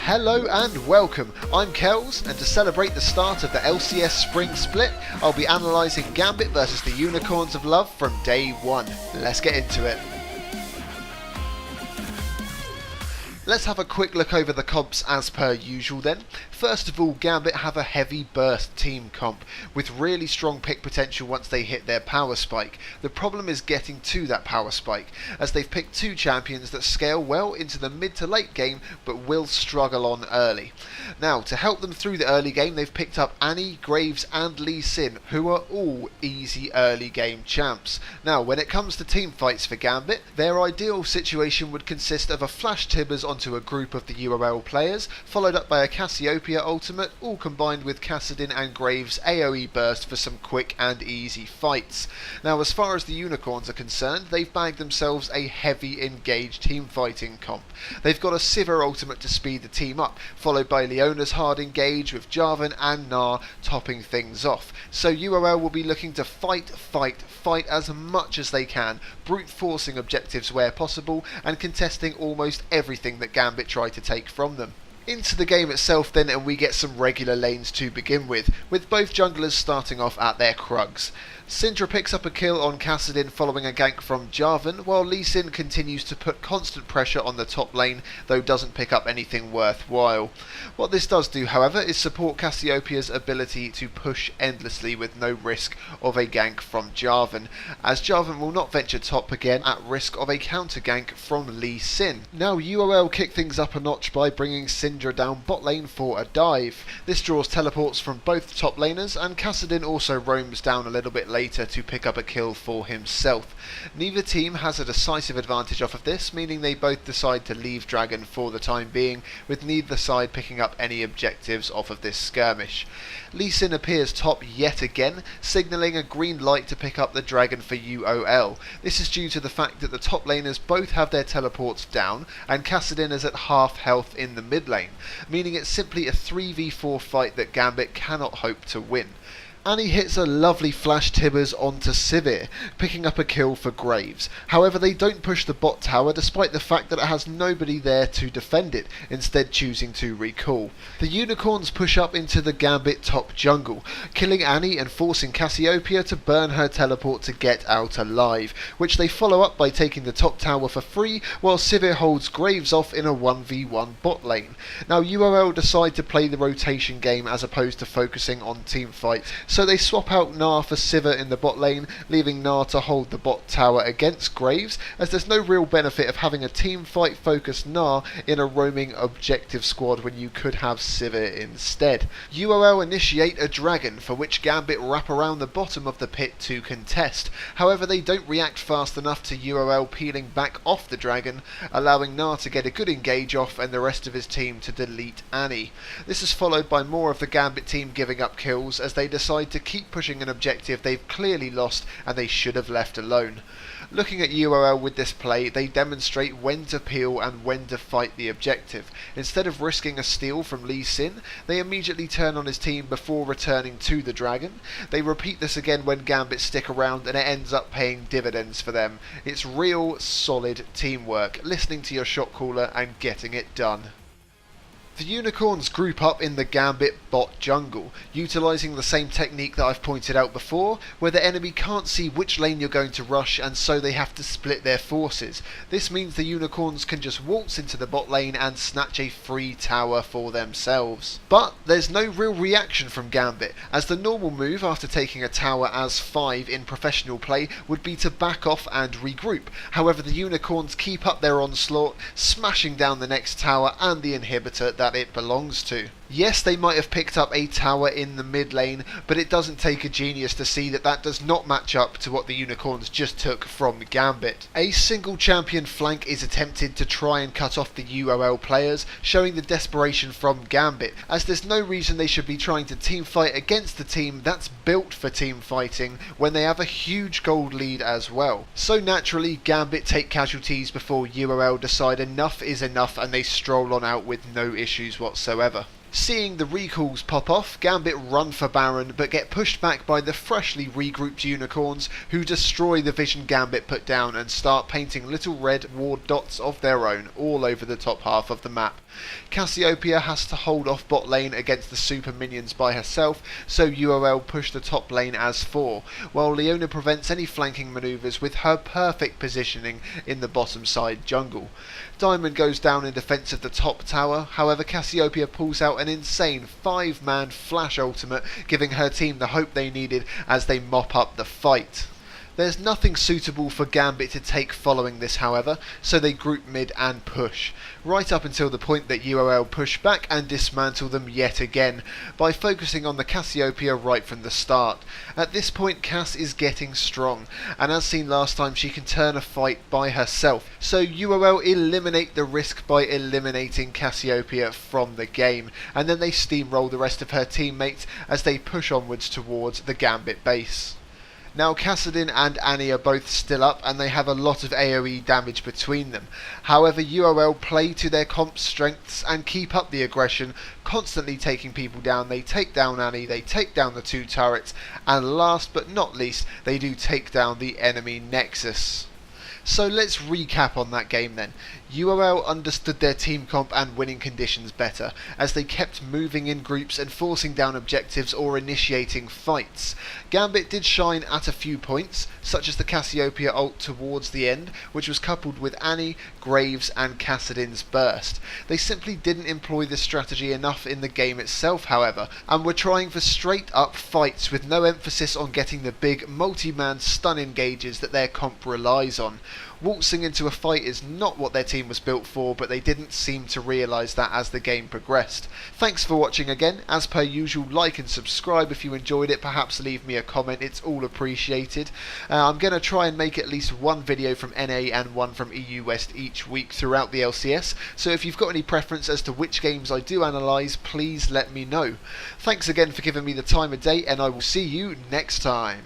Hello and welcome, I'm Kellzz, and to celebrate the start of the LCS Spring Split, I'll be analysing Gambit versus the Unicorns of Love from day one. Let's get into it. Let's have a quick look over the comps as per usual then. First of all, Gambit have a heavy burst team comp, with really strong pick potential once they hit their power spike. The problem is getting to that power spike, as they've picked two champions that scale well into the mid to late game, but will struggle on early. Now, to help them through the early game, they've picked up Annie, Graves and Lee Sin, who are all easy early game champs. Now, when it comes to team fights for Gambit, their ideal situation would consist of a Flash Tibbers onto a group of the UOL players, followed up by a Cassiopeia ultimate, all combined with Kassadin and Graves AoE burst for some quick and easy fights. Now, as far as the Unicorns are concerned, they've bagged themselves a heavy engaged team fighting comp. They've got a Sivir ultimate to speed the team up, followed by Leona's hard engage with Jarvan and Gnar topping things off. So UOL will be looking to fight as much as they can, brute forcing objectives where possible and contesting almost everything that Gambit try to take from them. Into the game itself then, and we get some regular lanes to begin with both junglers starting off at their Krugs. Syndra picks up a kill on Kassadin following a gank from Jarvan, while Lee Sin continues to put constant pressure on the top lane, though doesn't pick up anything worthwhile. What this does do, however, is support Cassiopeia's ability to push endlessly with no risk of a gank from Jarvan, as Jarvan will not venture top again at risk of a counter gank from Lee Sin. Now UOL kick things up a notch by bringing Syndra down bot lane for a dive. This draws teleports from both top laners, and Kassadin also roams down a little bit later to pick up a kill for himself. Neither team has a decisive advantage off of this, meaning they both decide to leave Dragon for the time being, with neither side picking up any objectives off of this skirmish. Lee Sin appears top yet again, signalling a green light to pick up the Dragon for UOL. This is due to the fact that the top laners both have their teleports down, and Kassadin is at half health in the mid lane, meaning it's simply a 3v4 fight that Gambit cannot hope to win. Annie hits a lovely Flash Tibbers onto Sivir, picking up a kill for Graves. However, they don't push the bot tower despite the fact that it has nobody there to defend it, instead choosing to recall. The Unicorns push up into the Gambit top jungle, killing Annie and forcing Cassiopeia to burn her teleport to get out alive, which they follow up by taking the top tower for free, while Sivir holds Graves off in a 1v1 bot lane. Now UOL decide to play the rotation game as opposed to focusing on team fights, so they swap out Gnar for Sivir in the bot lane, leaving Gnar to hold the bot tower against Graves, as there's no real benefit of having a team fight focused Gnar in a roaming objective squad when you could have Sivir instead. UOL initiate a Dragon, for which Gambit wrap around the bottom of the pit to contest. However, they don't react fast enough to UOL peeling back off the Dragon, allowing Gnar to get a good engage off and the rest of his team to delete Annie. This is followed by more of the Gambit team giving up kills as they decide to keep pushing an objective they've clearly lost and they should have left alone. Looking at UOL with this play, they demonstrate when to peel and when to fight the objective. Instead of risking a steal from Lee Sin, they immediately turn on his team before returning to the Dragon. They repeat this again when Gambit stick around and it ends up paying dividends for them. It's real solid teamwork, listening to your shot caller and getting it done. The Unicorns group up in the Gambit bot jungle, utilising the same technique that I've pointed out before, where the enemy can't see which lane you're going to rush and so they have to split their forces. This means the Unicorns can just waltz into the bot lane and snatch a free tower for themselves. But there's no real reaction from Gambit, as the normal move after taking a tower as 5 in professional play would be to back off and regroup. However, the Unicorns keep up their onslaught, smashing down the next tower and the inhibitor that it belongs to. Yes, they might have picked up a tower in the mid lane, but it doesn't take a genius to see that that does not match up to what the Unicorns just took from Gambit. A single champion flank is attempted to try and cut off the UOL players, showing the desperation from Gambit, as there's no reason they should be trying to team fight against the team that's built for team fighting when they have a huge gold lead as well. So naturally, Gambit take casualties before UOL decide enough is enough and they stroll on out with no issues whatsoever. Seeing the recalls pop off, Gambit run for Baron but get pushed back by the freshly regrouped Unicorns, who destroy the vision Gambit put down and start painting little red ward dots of their own all over the top half of the map. Cassiopeia has to hold off bot lane against the super minions by herself, so UOL push the top lane as 4, while Leona prevents any flanking manoeuvres with her perfect positioning in the bottom side jungle. Diamond goes down in defence of the top tower, however Cassiopeia pulls out an insane 5-man flash ultimate, giving her team the hope they needed as they mop up the fight. There's nothing suitable for Gambit to take following this, however, so they group mid and push, right up until the point that UOL push back and dismantle them yet again, by focusing on the Cassiopeia right from the start. At this point Cass is getting strong, and as seen last time she can turn a fight by herself, so UOL eliminate the risk by eliminating Cassiopeia from the game, and then they steamroll the rest of her teammates as they push onwards towards the Gambit base. Now Kassadin and Annie are both still up and they have a lot of AoE damage between them. However, UOL play to their comp's strengths and keep up the aggression, constantly taking people down. They take down Annie, they take down the 2 turrets, and last but not least, they do take down the enemy Nexus. So let's recap on that game then. UOL understood their team comp and winning conditions better, as they kept moving in groups and forcing down objectives or initiating fights. Gambit did shine at a few points, such as the Cassiopeia ult towards the end, which was coupled with Annie, Graves and Kassadin's burst. They simply didn't employ this strategy enough in the game itself, however, and were trying for straight up fights with no emphasis on getting the big multi-man stun engages that their comp relies on. Waltzing into a fight is not what their team was built for, but they didn't seem to realise that as the game progressed. Thanks for watching again. As per usual, like and subscribe if you enjoyed it. Perhaps leave me a comment, it's all appreciated. I'm going to try and make at least one video from NA and one from EU West each week throughout the LCS, so if you've got any preference as to which games I do analyse, please let me know. Thanks again for giving me the time of day, and I will see you next time.